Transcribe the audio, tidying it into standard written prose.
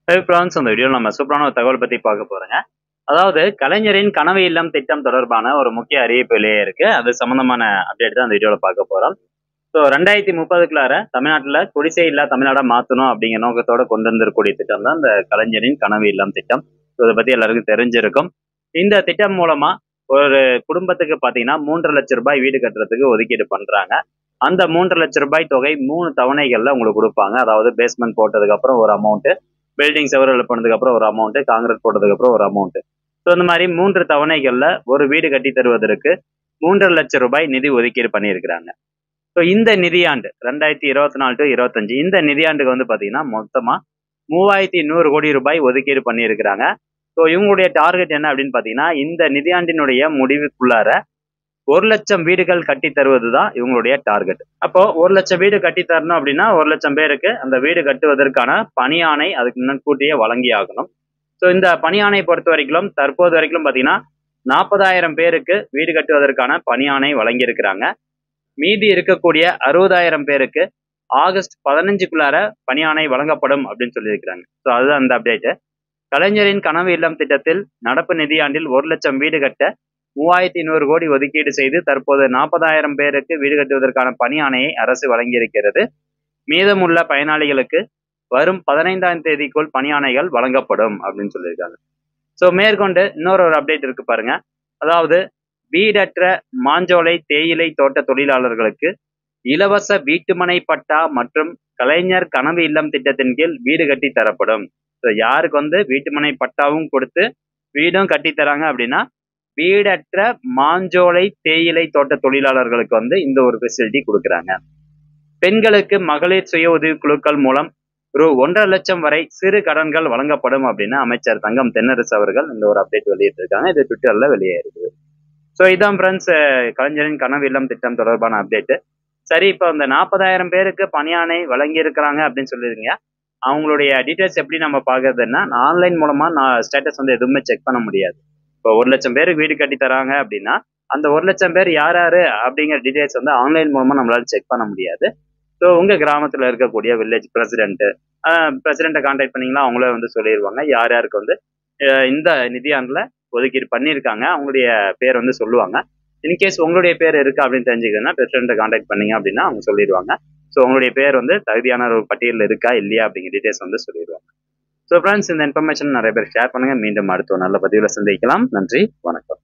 France அந்த வீடியோவில் நம்ம சூப்பரான ஒரு தகவல் பத்தி பார்க்க போறோங்க. அதாவது கலைஞரின் கனவு இல்லம் திட்டம் தொடர்பான ஒரு முக்கிய அறிவிப்பு வெளியே இருக்கு. அது சம்பந்தமான அப்டேட் தான் அந்த வீடியோவில் பார்க்க போறோம். ஸோ 2030க்குள்ளார தமிழ்நாட்டில் குடிசை இல்லா தமிழ்நாடா மாற்றணும் அப்படிங்கிற நோக்கத்தோட கொண்டு வந்திருக்கக்கூடிய திட்டம் தான் இந்த கலைஞரின் கனவு இல்லம் திட்டம். ஸோ இதை பத்தி எல்லாருக்கும் தெரிஞ்சிருக்கும். இந்த திட்டம் மூலமா ஒரு குடும்பத்துக்கு பார்த்தீங்கன்னா 3,00,000 ரூபாய் வீடு கட்டுறதுக்கு ஒதுக்கீடு பண்றாங்க. அந்த 3,00,000 ரூபாய் தொகை 3 தவணைகள்ல உங்களுக்கு கொடுப்பாங்க. அதாவது பேஸ்மெண்ட் போட்டதுக்கு அப்புறம் ஒரு அமௌண்ட், பில்டிங் செவரு எழுப்பினதுக்கு அப்புறம் ஒரு அமௌண்ட், காங்கிரீட் போட்டதுக்கு அப்புறம் ஒரு அமௌண்ட். ஸோ இந்த மாதிரி 3 தவணைகள்ல ஒரு வீடு கட்டி தருவதற்கு 3,00,000 ரூபாய் நிதி ஒதுக்கீடு பண்ணியிருக்கிறாங்க. ஸோ இந்த நிதியாண்டு 2024 டு 25 இந்த நிதியாண்டுக்கு வந்து பாத்தீங்கன்னா மொத்தமா 3,100 கோடி ரூபாய் ஒதுக்கீடு பண்ணியிருக்கிறாங்க. ஸோ இவங்களுடைய டார்கெட் என்ன அப்படின்னு பாத்தீங்கன்னா, இந்த நிதியாண்டினுடைய முடிவுக்குள்ளார 1,00,000 வீடுகள் கட்டி தருவதுதான் இவங்களுடைய டார்கெட். அப்போ 1,00,000 வீடு கட்டி தரணும் அப்படின்னா 1,00,000 பேருக்கு அந்த வீடு கட்டுவதற்கான பணியாணை அதுக்கு முன்கூட்டியே வழங்கி ஆகணும். ஸோ இந்த பணியாணை பொறுத்த வரைக்கும் தற்போது வரைக்கும் பாத்தீங்கன்னா 40,000 பேருக்கு வீடு கட்டுவதற்கான பணியாணை வழங்கியிருக்கிறாங்க. மீதி இருக்கக்கூடிய 60,000 பேருக்கு ஆகஸ்ட் 15க்குள்ளார பணியாணை வழங்கப்படும் அப்படின்னு சொல்லியிருக்கிறாங்க. ஸோ அதுதான் அந்த அப்டேட். கலைஞரின் கனவு இல்லம் திட்டத்தில் நடப்பு நிதியாண்டில் 1,00,000 வீடு கட்ட 3,100 கோடி ஒதுக்கீடு செய்து தற்போது 40,000 பேருக்கு வீடு கட்டுவதற்கான பணியாணையை அரசு வழங்கியிருக்கிறது. மீதமுள்ள பயனாளிகளுக்கு வரும் 15ஆம் தேதிக்குள் பணியாணைகள் வழங்கப்படும் அப்படின்னு சொல்லியிருக்காங்க. ஸோ மேற்கொண்டு இன்னொரு அப்டேட் இருக்கு பாருங்க. அதாவது வீடற்ற மாஞ்சோலை தேயிலை தோட்ட தொழிலாளர்களுக்கு இலவச வீட்டுமனை பட்டா மற்றும் கலைஞர் கனவு இல்லம் திட்டத்தின் கீழ் வீடு கட்டி தரப்படும். ஸோ யாருக்கு வந்து வீட்டுமனை பட்டாவும் கொடுத்து வீடும் கட்டி தராங்க அப்படின்னா வீடற்ற மாஞ்சோலை தேயிலை தோட்ட தொழிலாளர்களுக்கு வந்து இந்த ஒரு ஃபெசிலிட்டி கொடுக்குறாங்க. பெண்களுக்கு மகளிர் சுய உதவி குழுக்கள் மூலம் ரூ. 1,50,000 வரை சிறு கடன்கள் வழங்கப்படும் அப்படின்னு அமைச்சர் தங்கம் தென்னரசு அவர்கள் இந்த ஒரு அப்டேட் வெளியிட்டிருக்காங்க. இது ட்விட்டர்ல வெளியே இருக்குது. ஸோ இதான் ஃப்ரெண்ட்ஸ் கலைஞரின் கனவு இல்லம் திட்டம் தொடர்பான அப்டேட். சரி, இப்போ இந்த 40,000 பேருக்கு பணியாணை வழங்கி இருக்கிறாங்க அப்படின்னு சொல்லிருங்க. அவங்களுடைய டீட்டெயில்ஸ் எப்படி நம்ம பார்க்கறதுன்னா, ஆன்லைன் மூலமா நான் ஸ்டேட்டஸ் வந்து எதுவுமே செக் பண்ண முடியாது. இப்போ 1,00,000 பேருக்கு வீடு கட்டி தராங்க அப்படின்னா அந்த 1,00,000 பேர் யார் யாரு அப்படிங்கிற டீட்டெயில்ஸ் வந்து ஆன்லைன் மூலமா நம்மளால செக் பண்ண முடியாது. ஸோ உங்க கிராமத்துல இருக்கக்கூடிய வில்லேஜ் பிரசிடென்ட்டை கான்டாக்ட் பண்ணீங்கன்னா அவங்களே வந்து சொல்லிடுவாங்க யார் யாருக்கு வந்து இந்த நிதியாண்டுல ஒதுக்கீடு பண்ணியிருக்காங்க. அவங்களுடைய பேர் வந்து சொல்லுவாங்க. இன்கேஸ் உங்களுடைய பேர் இருக்கு அப்படின்னு தெரிஞ்சுக்கணும்னா பிரசிடென்ட்டை கான்டாக்ட் பண்ணீங்க அப்படின்னா அவங்க சொல்லிடுவாங்க. ஸோ உங்களுடைய பேர் வந்து தகுதியான ஒரு பட்டியலில் இருக்கா இல்லையா அப்படிங்கிற டீட்டெயில்ஸ் வந்து சொல்லிடுவாங்க. ஸோ ஃப்ரெண்ட்ஸ், இந்த இன்ஃபர்மேஷன் நிறைய பேர் ஷேர் பண்ணுங்க. மீண்டும் அடுத்த நல்ல பதிவில் சந்திக்கலாம். நன்றி, வணக்கம்.